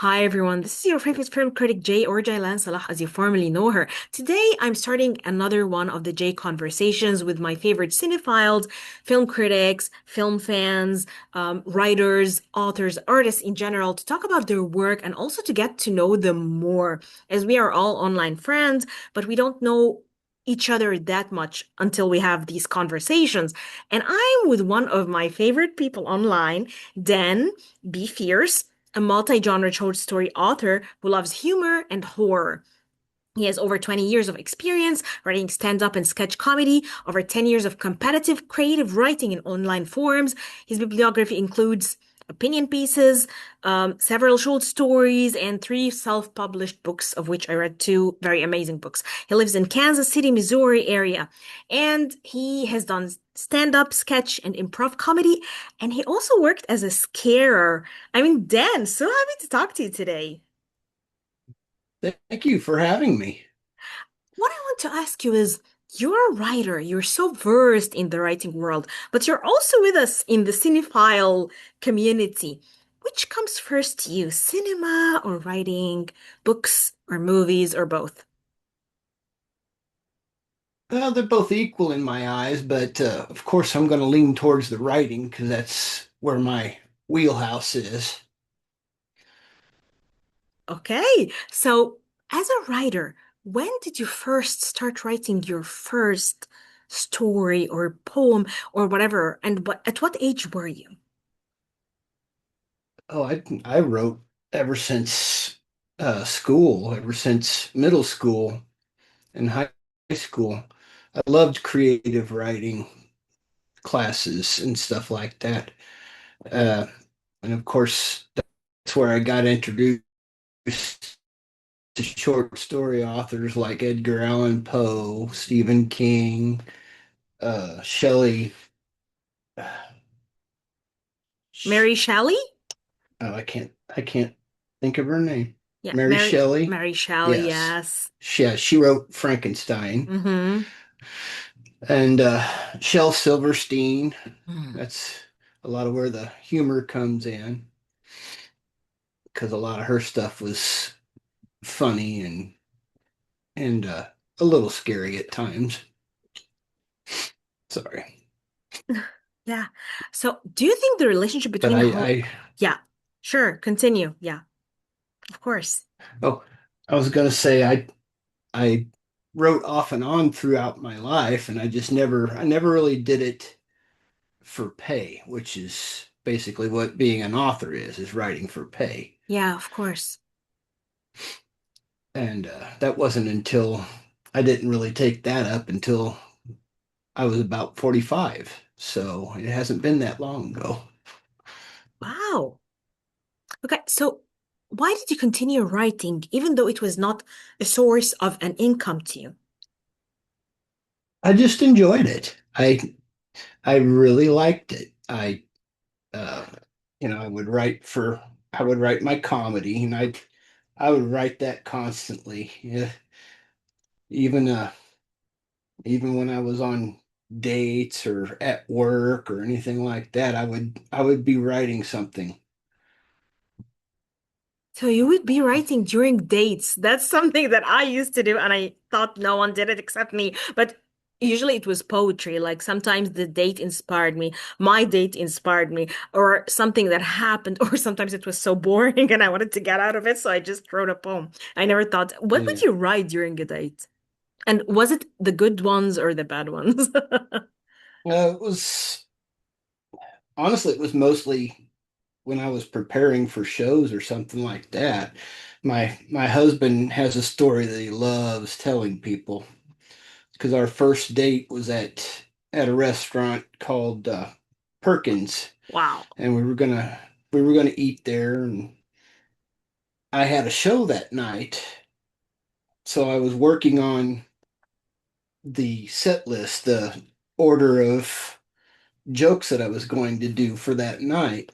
Hi everyone, this is your favorite film critic Jay or Jaylan Salah as you formerly know her. Today I'm starting another one of the Jay conversations with my favorite cinephiles, film critics, film fans, writers, authors, artists in general to talk about their work and also to get to know them more as we are all online friends, but we don't know each other that much until we have these conversations. And I'm with one of my favorite people online, Dan B. Fierce, a multi-genre short story author who loves humor and horror. He has over 20 years of experience writing stand-up and sketch comedy, over 10 years of competitive creative writing in online forums. His bibliography includes opinion pieces, several short stories, and three self-published books, of which I read two very amazing books. He lives in Kansas City, Missouri area, and he has done stand-up, sketch, and improv comedy, and he also worked as a scarer. I mean, Dan, so happy to talk to you today. Thank you for having me. What I want to ask you is, you're a writer, you're so versed in the writing world, but you're also with us in the cinephile community. Which comes first to you, cinema or writing, books or movies or both? Well, they're both equal in my eyes, but of course I'm going to lean towards the writing because that's where my wheelhouse is. Okay, so as a writer, when did you first start writing your first story or poem or whatever? And at what age were you? Oh, I wrote ever since school, ever since middle school and high school. I loved creative writing classes and stuff like that. Uh, and of course, that's where I got introduced to short story authors like Edgar Allan Poe, Stephen King, Shelley. Mary Shelley? Oh, I can't think of her name. Yeah, Mary Mary Shelley. Mary Shelley, Yes. yes. She wrote Frankenstein. Mm-hmm. And Shel Silverstein. Mm. That's a lot of where the humor comes in because a lot of her stuff was funny and a little scary at times. Sorry. Yeah. So, do you think the relationship But between I, ho I yeah, sure, continue. Yeah, of course. oh I was gonna say I wrote off and on throughout my life, and I never really did it for pay, which is basically what being an author is writing for pay. Yeah, of course. And that wasn't until I didn't really take that up until I was about 45. So it hasn't been that long ago. Wow. Okay, so why did you continue writing even though it was not a source of an income to you? I just enjoyed it. I really liked it. Uh, I would write my comedy, and I would write that constantly. Yeah, even even when I was on dates or at work or anything like that, I would be writing something. So you would be writing during dates. That's something that I used to do, and I thought no one did it except me. But usually it was poetry. Like sometimes the date inspired me, my date inspired me, or something that happened, or sometimes it was so boring and I wanted to get out of it, so I just wrote a poem. I never thought, what would Yeah. you write during a date? And was it the good ones or the bad ones? It was honestly, it was mostly when I was preparing for shows or something like that. My husband has a story that he loves telling people because our first date was at a restaurant called Perkins, Wow. and we were gonna eat there, and I had a show that night, so I was working on the set list, the order of jokes that I was going to do for that night.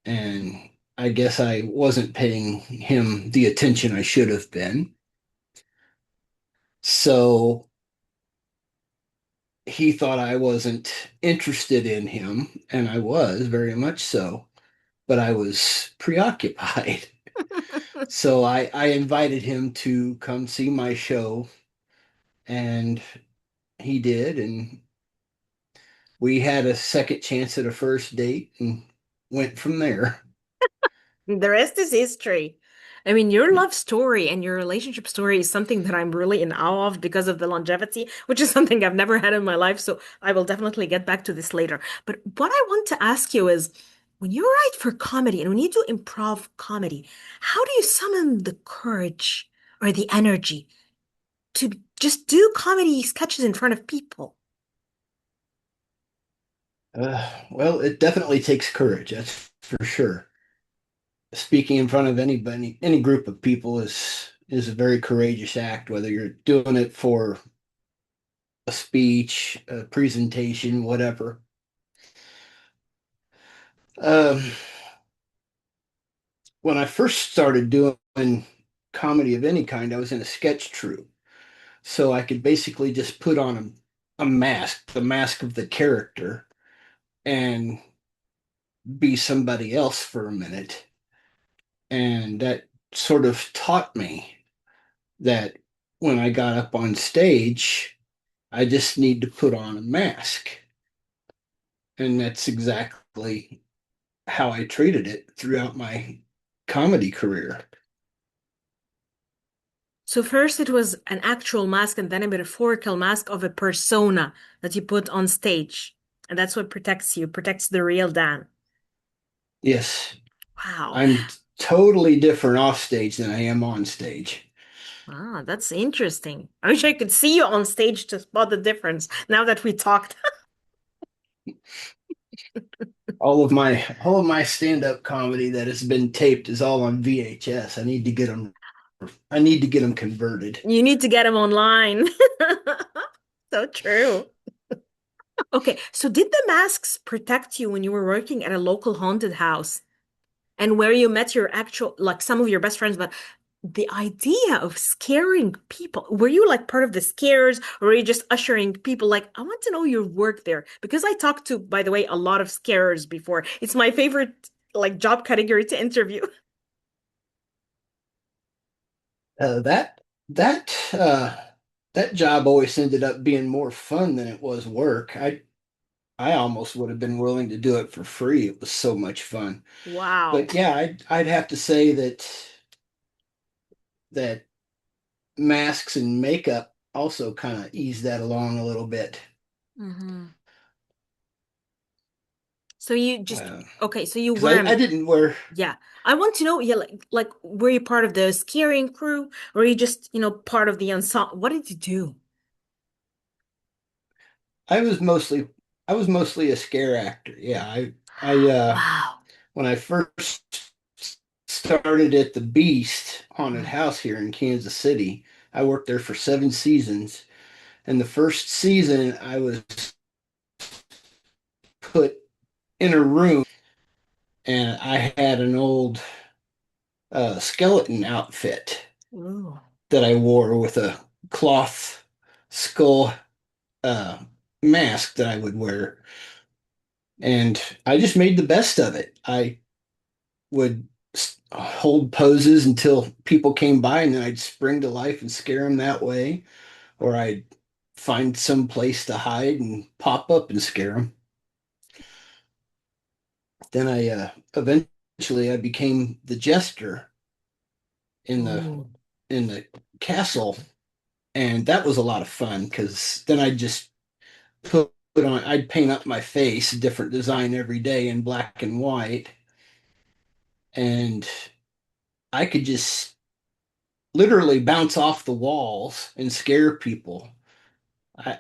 And I guess I wasn't paying him the attention I should have been. So he thought I wasn't interested in him, and I was very much so, but I was preoccupied. So I invited him to come see my show, and he did, and we had a second chance at a first date and went from there. The rest is history. I mean, your love story and your relationship story is something that I'm really in awe of because of the longevity, which is something I've never had in my life. So I will definitely get back to this later. But what I want to ask you is, when you write for comedy and when you do improv comedy, how do you summon the courage or the energy to just do comedy sketches in front of people? Well, it definitely takes courage, that's for sure. Speaking in front of anybody, any group of people is a very courageous act, whether you're doing it for a speech, a presentation, whatever. Um, when I first started doing comedy of any kind, I was in a sketch troupe. So I could basically just put on a mask, the mask of the character, and be somebody else for a minute. And that sort of taught me that when I got up on stage, I just need to put on a mask. And that's exactly how I treated it throughout my comedy career. So first it was an actual mask and then a metaphorical mask of a persona that you put on stage. And that's what protects you, protects the real Dan. Yes, Wow. I'm totally different off stage than I am on stage. Ah, that's interesting. I wish I could see you on stage to spot the difference now that we talked. All of my stand-up comedy that has been taped is all on VHS. I need to get them converted. You need to get him online. So true. Okay, so did the masks protect you when you were working at a local haunted house and where you met your actual, like some of your best friends, but the idea of scaring people, were you like part of the scares or were you just ushering people? Like, I want to know your work there because I talked to, by the way, a lot of scarers before. It's my favorite like job category to interview. That that that job always ended up being more fun than it was work. I almost would have been willing to do it for free. It was so much fun. Wow. But yeah, I'd have to say that masks and makeup also kind of ease that along a little bit. Hmm. So you just Uh, okay, so you because were I didn't wear yeah. I want to know, yeah, like were you part of the scaring crew or were you just, part of the ensemble? What did you do? I was mostly I was mostly a scare actor. Yeah, I Wow. when I first started at the Beast Haunted Mm. House here in Kansas City, I worked there for 7 seasons. And the first season, I was put in a room, and I had an old skeleton outfit Ooh. that I wore with a cloth skull uh, mask that I would wear. And I just made the best of it. I would hold poses until people came by, and then I'd spring to life and scare them that way, or I'd find some place to hide and pop up and scare them. Then I eventually I became the jester in the Ooh. in the castle, and that was a lot of fun because then I'd just I'd paint up my face a different design every day in black and white, and I could just literally bounce off the walls and scare people.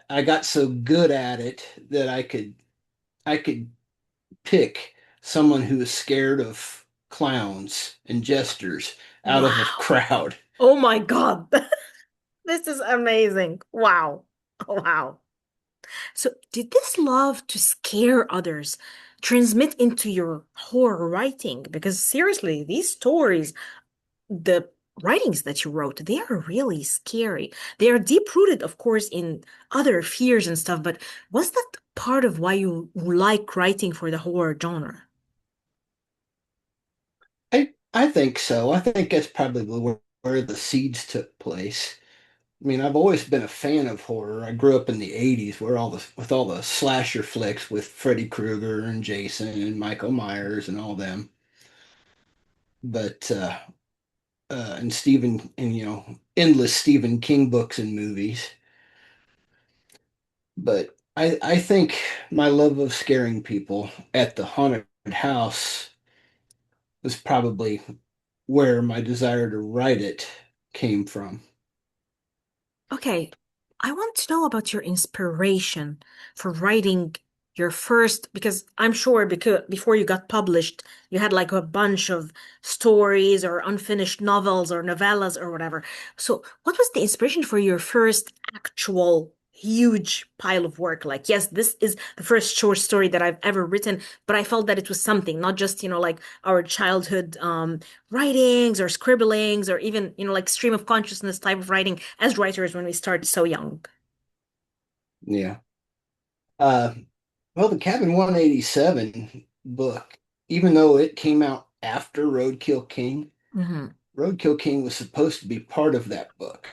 I got so good at it that I could pick someone who is scared of clowns and jesters out of a Wow. crowd. Oh my God. This is amazing. Wow. Wow. So, did this love to scare others transmit into your horror writing? Because seriously, these stories, the writings that you wrote, they are really scary. They are deep-rooted, of course, in other fears and stuff, but was that part of why you like writing for the horror genre? I think so. I think that's probably where the seeds took place. I mean, I've always been a fan of horror. I grew up in the 80s where all the slasher flicks with Freddy Krueger and Jason and Michael Myers and all them. But and Stephen and endless Stephen King books and movies. But I think my love of scaring people at the haunted house was probably where my desire to write it came from. Okay, I want to know about your inspiration for writing your first, because I'm sure because before you got published, you had like a bunch of stories or unfinished novels or novellas or whatever. So, what was the inspiration for your first actual huge pile of work? Like, yes, this is the first short story that I've ever written, but I felt that it was something, not just, like our childhood writings or scribblings or even, like stream of consciousness type of writing as writers when we start so young. Yeah. Uh, well, the Cabin 187 book, even though it came out after Hmm. Roadkill King was supposed to be part of that book.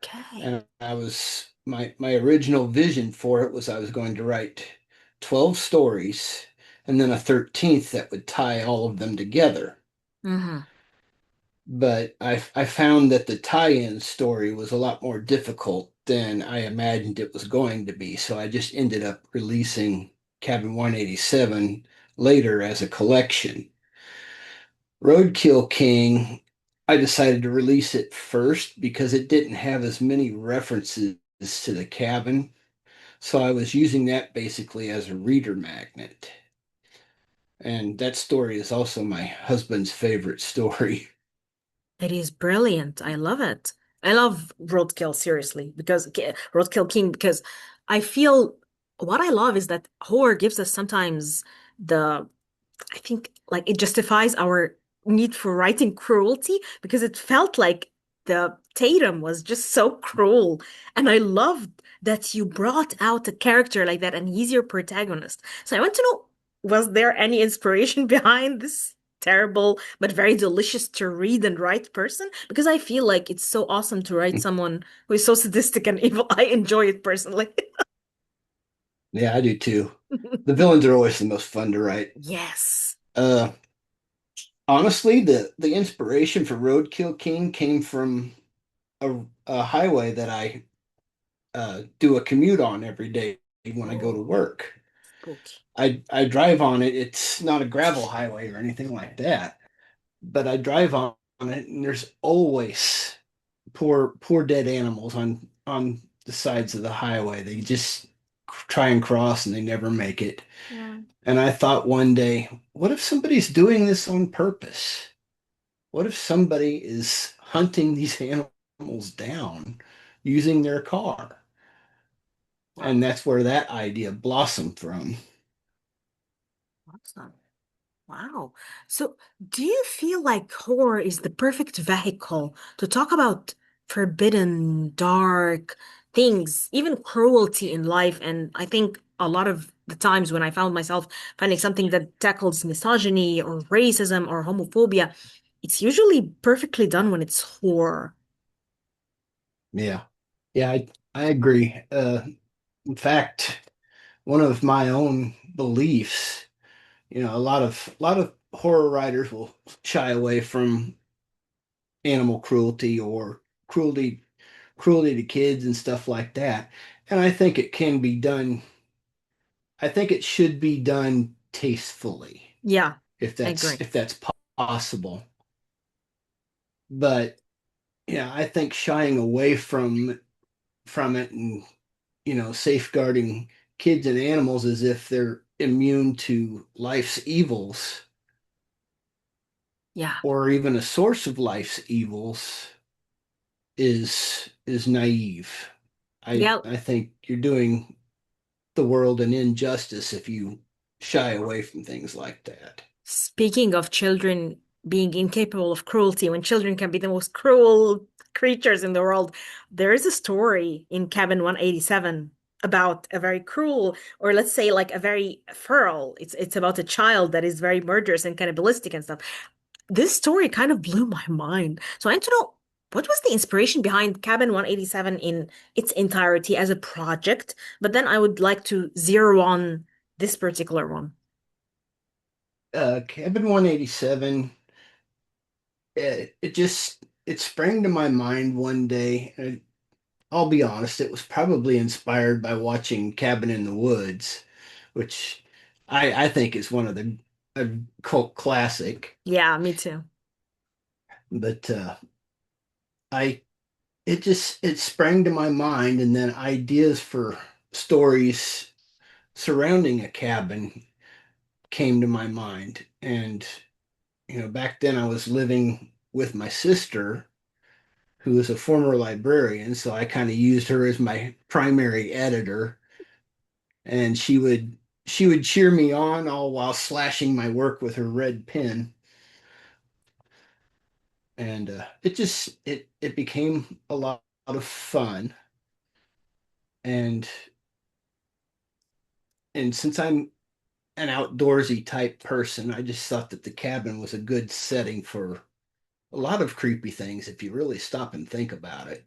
Okay. And I was my original vision for it was I was going to write 12 stories and then a 13th that would tie all of them together. Hmm. But I found that the tie-in story was a lot more difficult than I imagined it was going to be. So I just ended up releasing Cabin 187 later as a collection. Roadkill King, I decided to release it first because it didn't have as many references to the cabin. So I was using that basically as a reader magnet. And that story is also my husband's favorite story. It is brilliant. I love it. I love Roadkill seriously because Roadkill King because I feel what I love is that horror gives us sometimes the I think like it justifies our need for writing cruelty because it felt like the Tatum was just so cruel. And I loved that you brought out a character like that and he's your protagonist. So I want to know, was there any inspiration behind this terrible but very delicious to read and write person? Because I feel like it's so awesome to write someone who is so sadistic and evil. I enjoy it personally. Yeah, I do too. The villains are always the most fun to write. Yes. Uh, Honestly, the inspiration for Roadkill King came from a highway that I do a commute on every day when I go to Oh, work. spooky. I drive on it. It's not a gravel highway or anything like that, but I drive on it, and there's always poor dead animals on the sides of the highway. They just try and cross and they never make it. Yeah. And I thought one day, what if somebody's doing this on purpose? What if somebody is hunting these animals down using their car? Wow. And that's where that idea blossomed from. Awesome. Wow. So, do you feel like horror is the perfect vehicle to talk about forbidden, dark things, even cruelty in life? And I think a lot of the times when I found myself finding something that tackles misogyny or racism or homophobia, it's usually perfectly done when it's horror. Yeah. Yeah, I agree. In fact, one of my own beliefs, a lot of horror writers will shy away from animal cruelty or cruelty cruelty to kids and stuff like that. And I think it can be done. I think it should be done tastefully Yeah, I agree. if that's possible. But yeah, I think shying away from it and safeguarding kids and animals as if they're immune to life's evils Yeah. or even a source of life's evils is naive. Yeah. I think you're doing the world an injustice if you shy away from things like that. Speaking of children being incapable of cruelty, when children can be the most cruel creatures in the world, there is a story in Cabin 187 about a very cruel, or let's say like a very feral. It's about a child that is very murderous and cannibalistic and stuff. this story kind of blew my mind. So I want to know what was the inspiration behind Cabin 187 in its entirety as a project, but then I would like to zero on this particular one. Cabin 187, it sprang to my mind one day. And I'll be honest, it was probably inspired by watching Cabin in the Woods, which I think is one of the a cult classic. Yeah, me too. But I it sprang to my mind, and then ideas for stories surrounding a cabin came to my mind. And back then I was living with my sister, who was a former librarian, so I kind of used her as my primary editor, and she would cheer me on all while slashing my work with her red pen. And it became a lot of fun. And since I'm an outdoorsy type person, I just thought that the cabin was a good setting for a lot of creepy things if you really stop and think about it.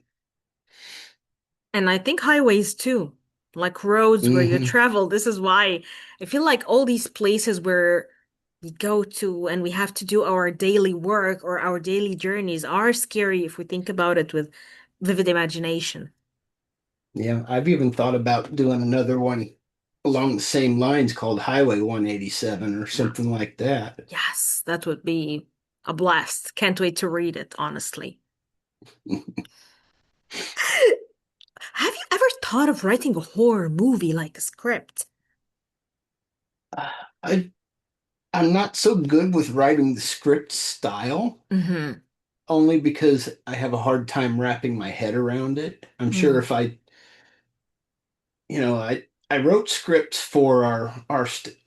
And I think highways too, like roads where you Hmm. travel. This is why I feel like all these places where we go to and we have to do our daily work or our daily journeys are scary if we think about it with vivid imagination. Yeah, I've even thought about doing another one along the same lines called Highway 187 or Yeah. something like that. Yes, that would be a blast. Can't wait to read it, honestly. Have you ever thought of writing a horror movie like a script? I I'm not so good with writing the script style, Hmm. only because I have a hard time wrapping my head around it. I'm sure Mm. if I wrote scripts for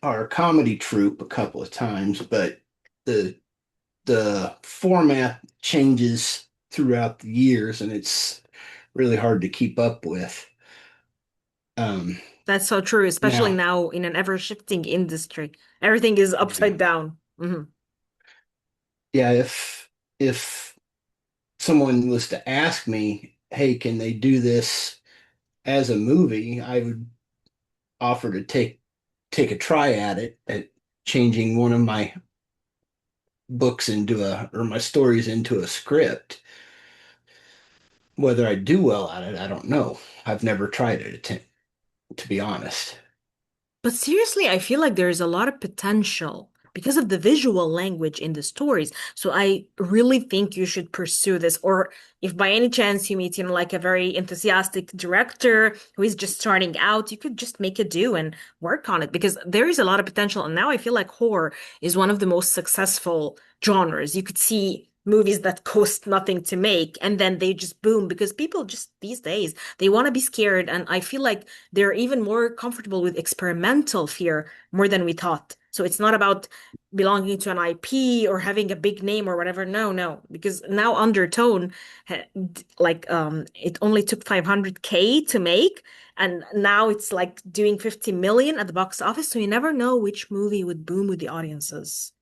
our comedy troupe a couple of times, but the the format changes throughout the years, and it's really hard to keep up with. Um, That's so true, especially Now, now in an ever-shifting industry. Everything is yeah, upside down. Hmm. yeah, if someone was to ask me, "Hey, can they do this as a movie?" I would offer to take a try at it, at changing one of my books into a or my stories into a script. Whether I do well at it, I don't know. I've never tried it, to be honest. But seriously, I feel like there's a lot of potential because of the visual language in the stories. So I really think you should pursue this. Or if by any chance you meet, like a very enthusiastic director who is just starting out, you could just make it do and work on it because there is a lot of potential. And now I feel like horror is one of the most successful genres. You could see movies that cost nothing to make and then they just boom because people just these days they want to be scared. And I feel like they're even more comfortable with experimental fear more than we thought. So it's not about belonging to an IP or having a big name or whatever. No, no, because now Undertone, it only took 500K to make, and now it's like doing 50 million at the box office. So you never know which movie would boom with the audiences.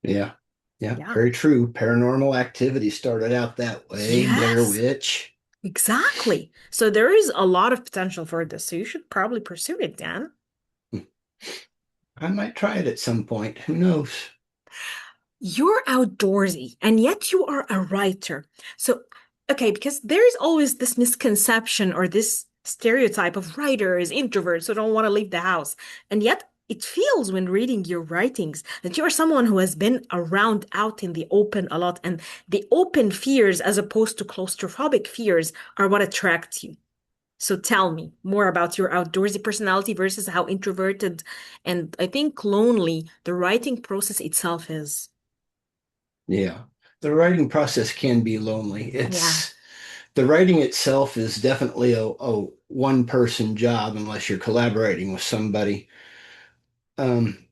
Yeah. Yeah, Yeah. very true. Paranormal Activity started out that way. Blair Yes, Witch. exactly. So there is a lot of potential for this. So you should probably pursue it, Dan. I might try it at some point. Who knows? You're outdoorsy and yet you are a writer. So, okay, because there is always this misconception or this stereotype of writers, introverts who don't want to leave the house. And yet it feels when reading your writings that you are someone who has been around out in the open a lot. And the open fears, as opposed to claustrophobic fears, are what attracts you. So tell me more about your outdoorsy personality versus how introverted and I think lonely the writing process itself is. Yeah. The writing process can be lonely. Yeah. It's The writing itself is definitely a one person job unless you're collaborating with somebody. Um,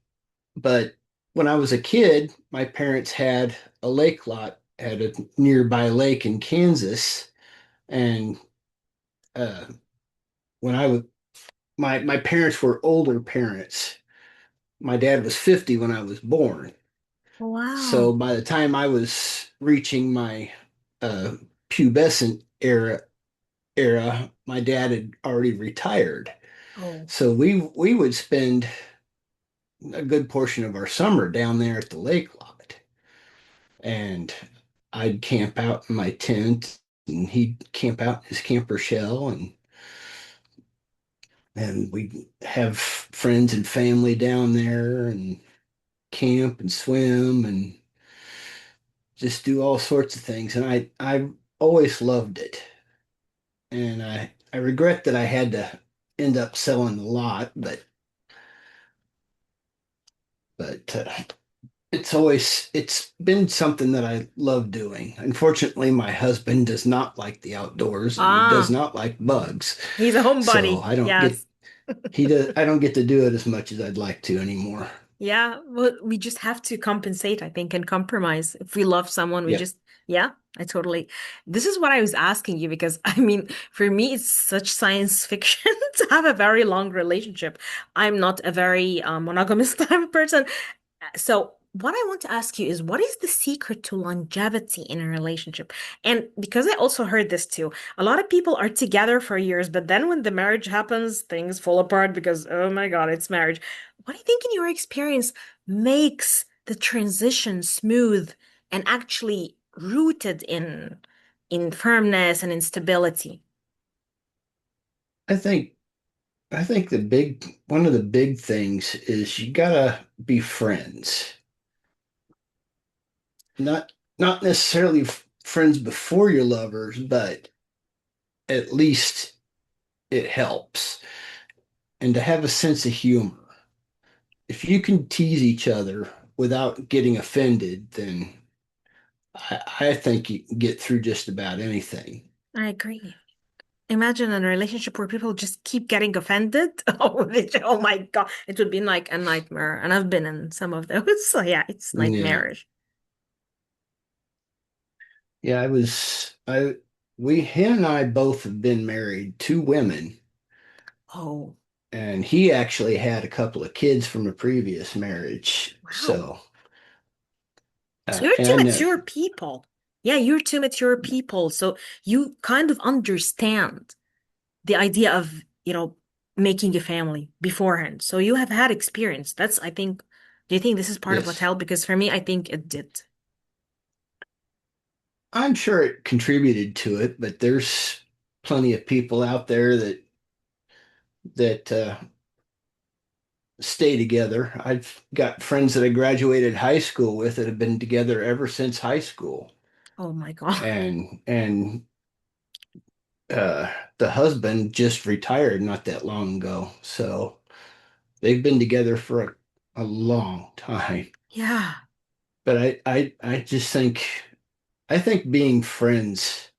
but when I was a kid, my parents had a lake lot at a nearby lake in Kansas. And uh, when I was my parents were older parents. My dad was 50 when I was born. Wow. So by the time I was reaching my uh, pubescent era, my dad had already retired. Oh. So we would spend a good portion of our summer down there at the lake lot. And I'd camp out in my tent and he'd camp out in his camper shell and we'd have friends and family down there and camp and swim and just do all sorts of things. And I always loved it. And I regret that I had to end up selling the lot, but it's been something that I love doing. Unfortunately, my husband does not like the outdoors and he does Ah, not like bugs. he's a So homebody. Yes. I don't get to do it as much as I'd like to anymore. Yeah, well, we just have to compensate, I think, and compromise. If we love someone, we Yep. just, yeah, I totally. This is what I was asking you because I mean, for me, it's such science fiction to have a very long relationship. I'm not a very monogamous type of person. So, what I want to ask you is what is the secret to longevity in a relationship? And because I also heard this too, a lot of people are together for years, but then when the marriage happens, things fall apart because, oh my God, it's marriage. What do you think, in your experience, makes the transition smooth and actually rooted in firmness and in stability? I think I think the big one of the big things is you gotta be friends. Not necessarily friends before you're lovers, but at least it helps. And to have a sense of humor. If you can tease each other without getting offended, then I think you can get through just about anything. I agree. Imagine a relationship where people just keep getting offended. Oh my God. It would be like a nightmare. And I've been in some of those. So yeah, it's Yeah. nightmarish. Yeah, him and I both have been married, two women, Oh, and he actually had a couple of kids from a previous marriage. wow. So, So you're two and I never, mature people. Yeah, you're two mature people. So you kind of understand the idea of, making a family beforehand. So you have had experience. I think, do you think this is part of what yes, helped? Because for me, I think it did. I'm sure it contributed to it, but there's plenty of people out there that stay together. I've got friends that I graduated high school with that have been together ever since high school. Oh my God. And the husband just retired not that long ago. So they've been together for a long time. Yeah. But I just think I think being friends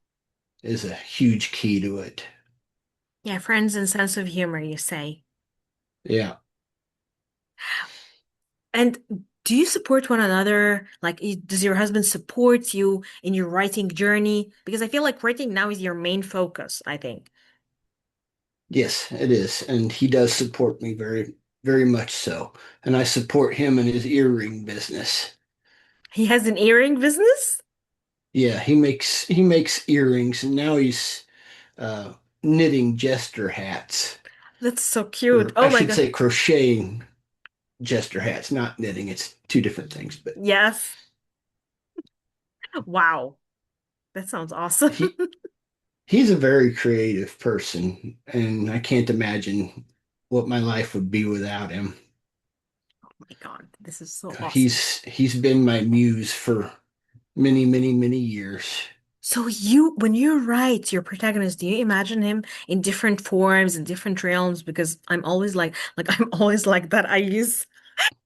is a huge key to it. Yeah, friends and sense of humor, you say. Yeah. And do you support one another? Like, does your husband support you in your writing journey? Because I feel like writing now is your main focus, I think. Yes, it is. And he does support me very much so. And I support him in his earring business. He has an earring business? Yeah, he makes earrings and now he's uh knitting jester hats. That's so cute. Or Oh I my should God. say crocheting jester hats, not knitting. It's two different things, but Yes. Wow. That sounds awesome. he he's a very creative person and I can't imagine what my life would be without him. Oh my God. This is so awesome. He's been my muse for many years. So when you write your protagonist, do you imagine him in different forms, in different realms? Because I'm always like that. I use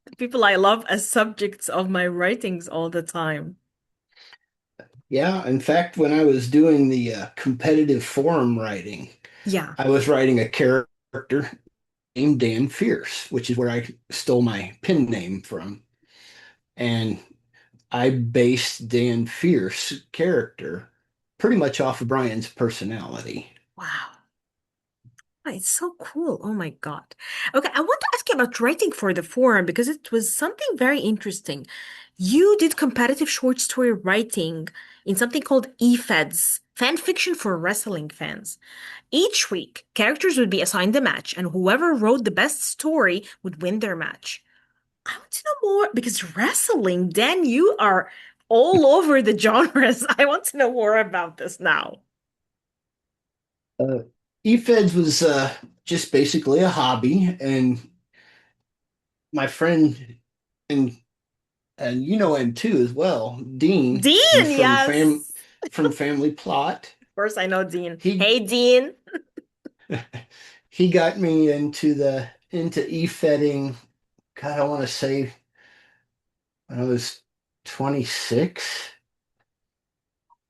the people I love as subjects of my writings all the time. Yeah, in fact, when I was doing the competitive forum writing, Yeah. I was writing a character named Dan Fierce, which is where I stole my pen name from. And I based Dan Fierce character pretty much off of Brian's personality. Wow. Oh, it's so cool. Oh my God. Okay, I want to ask you about writing for the forum because it was something very interesting. You did competitive short story writing in something called eFeds, fan fiction for wrestling fans. Each week, characters would be assigned a match, and whoever wrote the best story would win their match. I want to know more because wrestling, Dan, you are all over the genres. I want to know more about this now. Uh, eFeds was just basically a hobby, and my friend and you know him too as well, Dean Dean, from yes. from Family Plot. Of course, I know Dean. He Hey, Dean. he got me into e-fedding. God, I want to say when I was 26.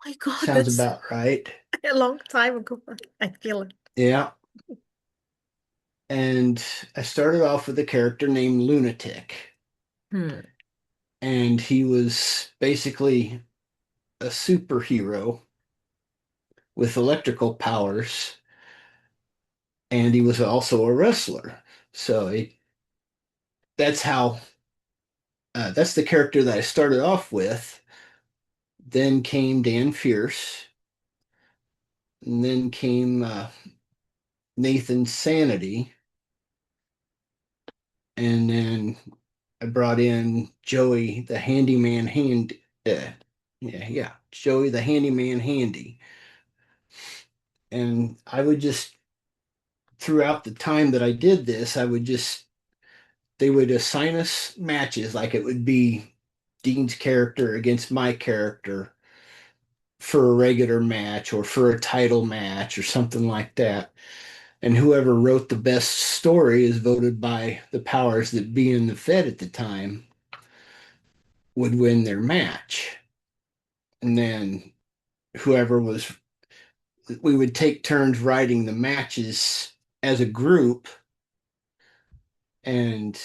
My God, Sounds that's about right. a long time ago. I feel it. Yeah. And I started off with a character named Lunatic, Hmm. and he was basically a superhero with electrical powers, and he was also a wrestler. So that's how that's the character that I started off with. Then came Dan Fierce, and then came Nathan Sanity, and then I brought in Joey the handyman uh, yeah, Joey the handyman handy. And I would just throughout the time that I did this, I would just they would assign us matches like it would be Dean's character against my character for a regular match or for a title match or something like that. And whoever wrote the best story is voted by the powers that be in the Fed at the time would win their match. And then whoever was, we would take turns writing the matches as a group. And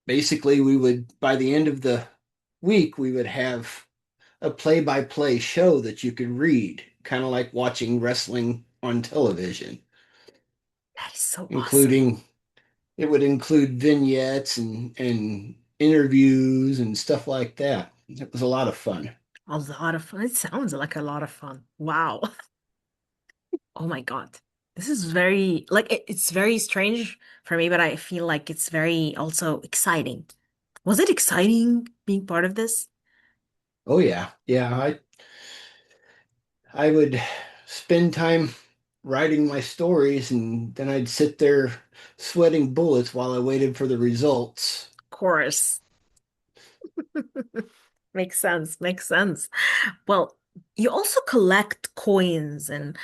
basically, we would, by the end of the week, we would have a play-by-play show that you could read, kind of like watching wrestling on television, That is so awesome. including it would include vignettes and interviews and stuff like that. It was a lot of fun. A lot of fun. It sounds like a lot of fun. Wow. Oh my God. This is very, like, it's very strange for me, but I feel like it's very also exciting. Was it exciting being part of this? Oh yeah, yeah. I would spend time writing my stories, and then I'd sit there sweating bullets while I waited for the results. Of course. Makes sense. Makes sense. Well, you also collect coins and,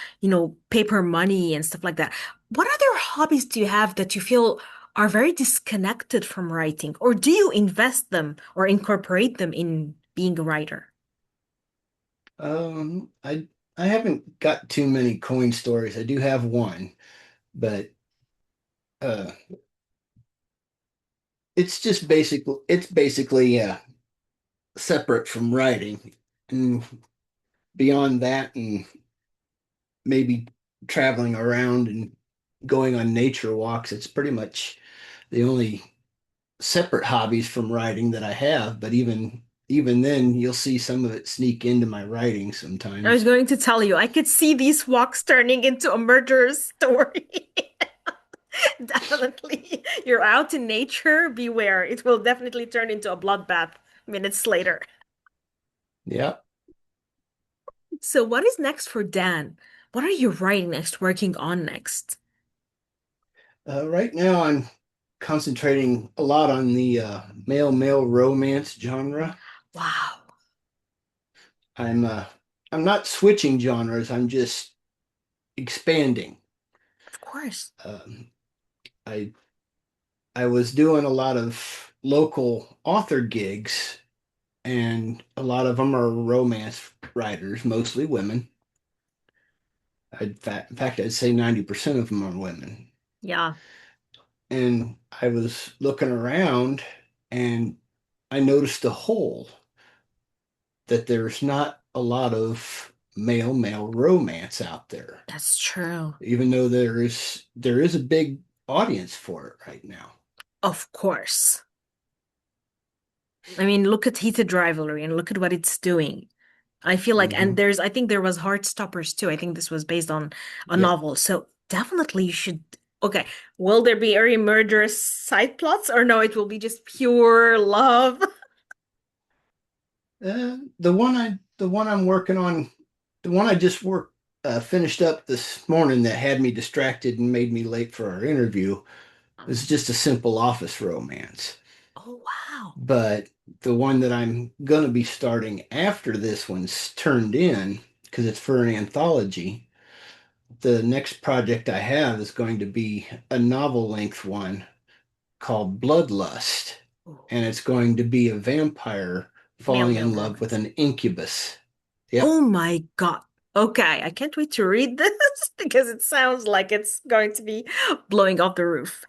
paper money and stuff like that. What other hobbies do you have that you feel are very disconnected from writing? Or do you invest them or incorporate them in being a writer? Um, I I haven't got too many coin stories. I do have one, but uh, it's basically separate from writing, and beyond that, and maybe traveling around and going on nature walks. It's pretty much the only separate hobbies from writing that I have. But even then, you'll see some of it sneak into my writing I was sometimes. going to tell you, I could see these walks turning into a murder story. Definitely. You're out in nature, beware. It will definitely turn into a bloodbath minutes later. Yeah. So, what is next for Dan? What are you writing next, working on next? Right now, I'm concentrating a lot on the male romance genre. Wow, I'm uh, I'm not switching genres. I'm just expanding. of course. Um, I I was doing a lot of local author gigs, and a lot of them are romance writers, mostly women. In fact, I'd say 90% of them are women. Yeah, And I was looking around, and I noticed a hole that there's not a lot of male romance out there, that's true. even though there is a big audience for it right now. Of course. I mean, look at Heated Rivalry and look at what it's doing. I feel like, and Hmm. I think there was Heartstoppers too. I think this was based on a Yep. novel. So definitely you should. Okay, will there be any murderous side plots or no? It will be just pure love. The one I'm working on, the one I just worked finished up this morning that had me distracted and made me late for our interview was just a simple office romance. Oh, wow. But the one that I'm gonna be starting after this one's turned in, because it's for an anthology, the next project I have is going to be a novel length one called Bloodlust, Oh, and it's going to be a vampire falling familial in love with romance. an incubus. Yep. Oh my God. Okay, I can't wait to read this because it sounds like it's going to be blowing off the roof.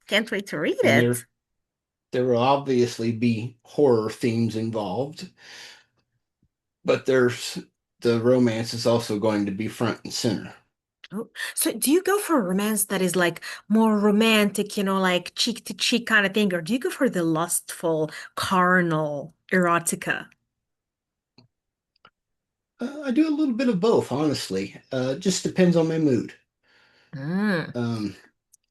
Can't wait to read And it. there will obviously be horror themes involved, but there's the romance is also going to be front and center. Oh, so do you go for a romance that is like more romantic, like cheek to cheek kind of thing, or do you go for the lustful, carnal erotica? I do a little bit of both, honestly. Just depends on my mood. Mm, Um,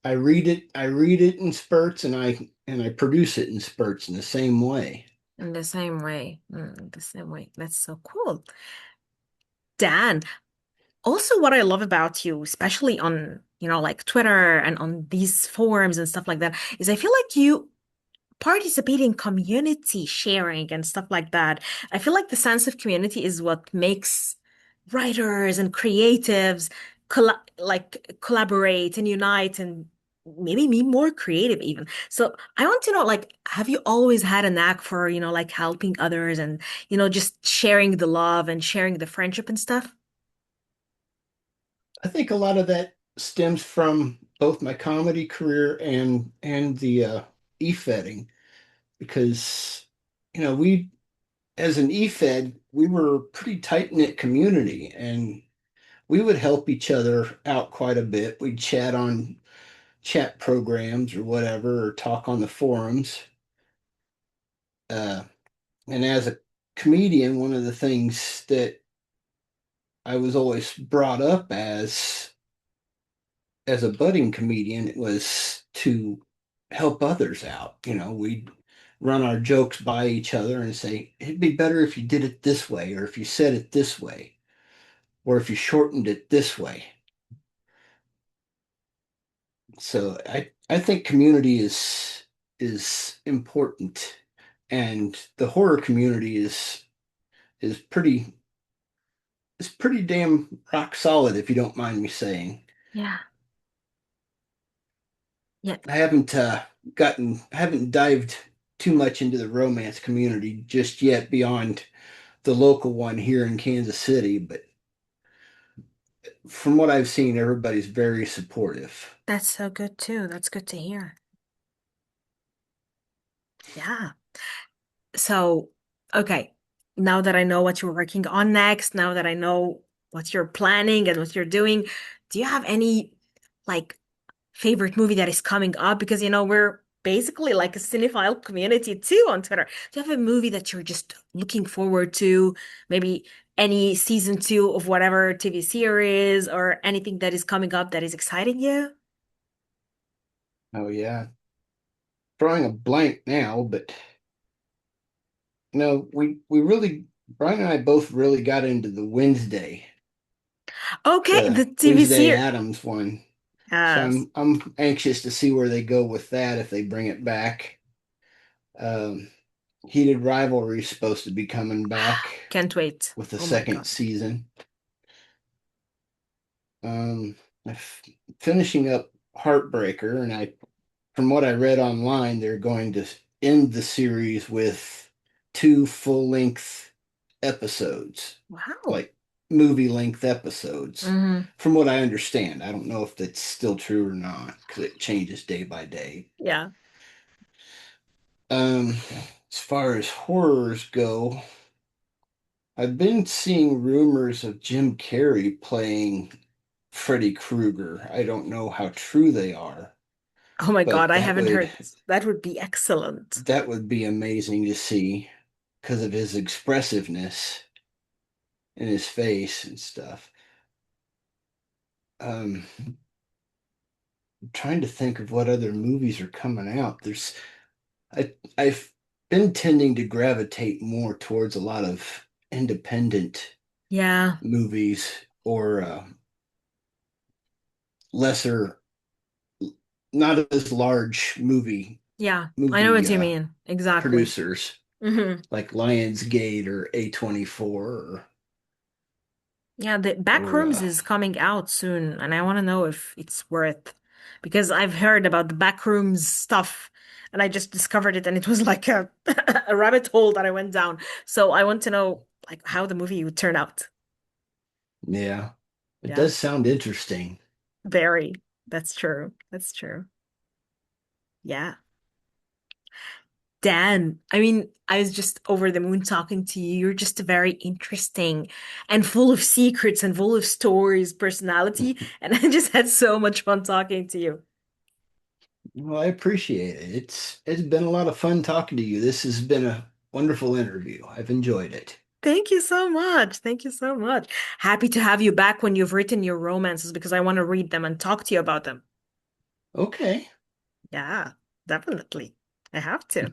I read it in spurts, and I produce it in spurts in the same way. in the same way. The same way. That's so cool. Dan, also what I love about you, especially on, like Twitter and on these forums and stuff like that, is I feel like you participate in community sharing and stuff like that. I feel like the sense of community is what makes writers and creatives collaborate and unite and maybe be more creative even. So I want to know, like, have you always had a knack for, like helping others and, just sharing the love and sharing the friendship and stuff? I think a lot of that stems from both my comedy career and the e-fedding because we as an e-fed we were a pretty tight-knit community and we would help each other out quite a bit. We'd chat on chat programs or whatever or talk on the forums. Uh, and as a comedian, one of the things that I was always brought up as a budding comedian was to help others out. We'd run our jokes by each other and say, it'd be better if you did it this way, or if you said it this way, or if you shortened it this way. So I think community is important, and the horror community is pretty damn rock solid, if you don't mind me saying. Yeah. Yeah, I haven't dived too much into the romance community just yet beyond the local one here in Kansas City, but from what I've seen, everybody's very supportive. that's so good too. That's good to hear. Yeah. So, okay, now that I know what you're working on next, now that I know what you're planning and what you're doing, do you have any like favorite movie that is coming up? Because we're basically like a cinephile community too on Twitter. Do you have a movie that you're just looking forward to? Maybe any season two of whatever TV series or anything that is coming up that is exciting you? Oh yeah, drawing a blank now, but we really Brian and I both really got into Okay, the the TV Wednesday series. Addams one. So Yes. I'm anxious to see where they go with that if they bring it back. Um, Heated Rivalry is supposed to be coming back Can't wait. with the Oh my second God. season. Um, Finishing up Heartbreaker, and from what I read online, they're going to end the series with two full-length episodes, Wow. like movie-length episodes. Hmm. From what I understand, I don't know if that's still true or not because it changes day by day. Yeah. Um, as far as horrors go, I've been seeing rumors of Jim Carrey playing Freddy Krueger. I don't know how true they are. Oh my God, but I haven't heard this. That would be excellent. that would be amazing to see because of his expressiveness in his face and stuff. Um, I'm trying to think of what other movies are coming out. I've been tending to gravitate more towards a lot of independent Yeah, movies or lesser, not as large yeah, I know movie what you mean. Exactly. producers Hmm. like Lionsgate or A24 Yeah, the or Backrooms is coming out soon, and I want to know if it's worth because I've heard about the Backrooms stuff, and I just discovered it, and it was like a a rabbit hole that I went down. So I want to know like how the movie would turn out. yeah, it Yeah, does sound interesting. very. That's true. That's true. Yeah. Dan, I mean, I was just over the moon talking to you. You're just a very interesting and full of secrets and full of stories, personality, and I just had so much fun talking to you. Well, I appreciate it. It's been a lot of fun talking to you. This has been a wonderful interview. I've enjoyed it. Thank you so much. Thank you so much. Happy to have you back when you've written your romances because I want to read them and talk to you about them. Okay, Yeah, definitely. I have to.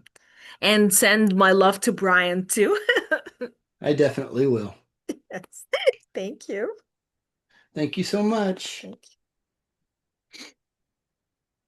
And send my love to Brian too. I definitely will. Yes. Thank you. Thank you so much. Thank you.